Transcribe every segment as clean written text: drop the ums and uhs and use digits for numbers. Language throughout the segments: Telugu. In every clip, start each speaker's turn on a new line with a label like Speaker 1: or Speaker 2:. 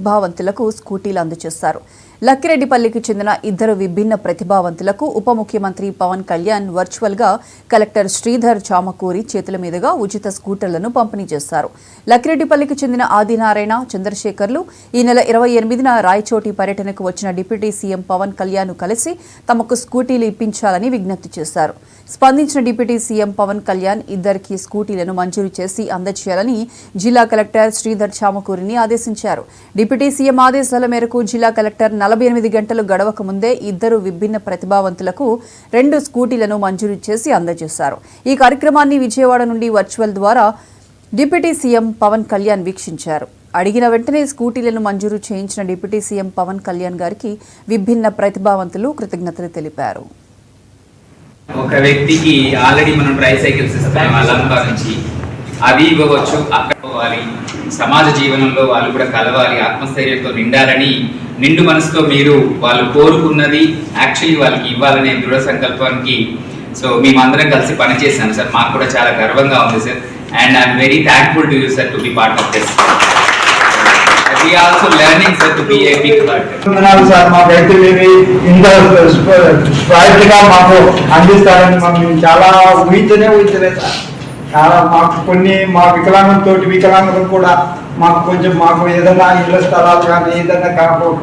Speaker 1: ప్రతిభావంతులకు స్కూటీలు అందజేశారు. లక్కిరెడ్డిపల్లికి చెందిన ఇద్దరు విభిన్న ప్రతిభావంతులకు ఉప ముఖ్యమంత్రి పవన్ కళ్యాణ్ వర్చువల్ గా కలెక్టర్ శ్రీధర్ చామకూరి చేతుల మీదుగా ఉచిత స్కూటర్లను పంపిణీ చేశారు. లక్కిరెడ్డిపల్లికి చెందిన ఆదినారాయణ, చంద్రశేఖర్లు ఈ నెల 28న రాయచోటి పర్యటనకు వచ్చిన డిప్యూటీ సీఎం పవన్ కళ్యాణ్ కలిసి తమకు స్కూటీలు ఇప్పించాలని విజ్ఞప్తి చేశారు. స్పందించిన డిప్యూటీ సీఎం పవన్ కళ్యాణ్ ఇద్దరికి స్కూటీలను మంజూరు చేసి అందజేయాలని జిల్లా కలెక్టర్ శ్రీధర్ చామకూరిని ఆదేశించారు. డిప్యూటీ సీఎం ఆదేశాల మేరకు జిల్లా కలెక్టర్ 48 గంటలు గడవక ముందే ఇద్దరు విభిన్న ప్రతిభావంతులకు 2 స్కూటీలను మంజూరు చేసి అందజేశారు. ఈ కార్యక్రమాన్ని విజయవాడ నుండి వర్చువల్ ద్వారా డిప్యూటీ సీఎం పవన్ కళ్యాణ్ వీక్షించారు. అడిగిన వెంటనే స్కూటీలను మంజూరు చేయించిన డిప్యూటీ సీఎం పవన్ కళ్యాణ్ గారికి విభిన్న ప్రతిభావంతులు కృతజ్ఞతలు తెలిపారు.
Speaker 2: ఒక వ్యక్తికి ఆల్రెడీ మనం ట్రైసైకిల్స్ ఇస్తాం అలంకా నుంచి, అవి ఇవ్వవచ్చు. అక్కడ పోవాలి, సమాజ జీవనంలో వాళ్ళు కూడా కలవాలి, ఆత్మస్థైర్యంతో నిండాలని నిండు మనసుతో మీరు వాళ్ళు కోరుకున్నది యాక్చువల్లీ వాళ్ళకి ఇవ్వాలనే దృఢ సంకల్పానికి సో మేమందరం కలిసి పనిచేశాను సార్. మాకు కూడా చాలా గర్వంగా ఉంది sir. And I'm very thankful to you sir to be part of this. We are also learning sir to be a big part.
Speaker 3: Sir మాకైతే ఇంత స్ప్రైట్ గా మాకు అందిస్తారని మేము చాలా ఊహించలేదు సార్. చాలా మాకు కొన్ని మా వికలాంగులకు కూడా మాకు ఏదైనా ఇళ్ల స్థలాలు కానీ ఏదైనా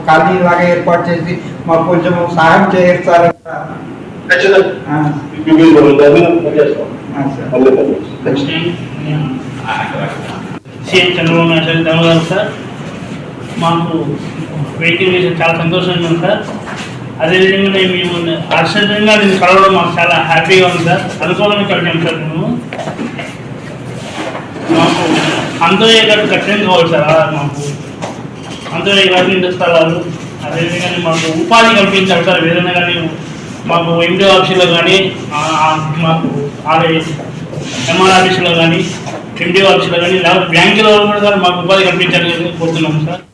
Speaker 3: ఖాళీ లాగా ఏర్పాటు చేసి మాకు కొంచెం సహాయం చేస్తారు.
Speaker 4: సీఎం చంద్రబాబు నాయుడు ధన్యవాదాలు సార్. మాకు వెహికల్ వేసి చాలా సంతోషంగా ఉంది సార్. అదేవిధంగా మేము ఆశ్చర్యంగా నేను కలవడం మాకు చాలా హ్యాపీగా ఉంది సార్. అనుకూలంగా కలిగాం సార్. మాకు అంత్యోదయ గారు ఖచ్చితంగా కావాలి సార్. మాకు అంత్యోదయ గారి ఇంటి స్థలాలు, అదేవిధంగా మాకు ఉపాధి కల్పించాలి సార్. ఏదైనా కానీ మాకు ఎండి ఆఫీసులో కానీ మాకు ఎంఆర్ ఆఫీసులో కానీ ఎండి ఆఫీసులో కానీ లేకపోతే బ్యాంకులో కూడా మాకు ఉపాధి కల్పించాలని కోరుతున్నాం సార్.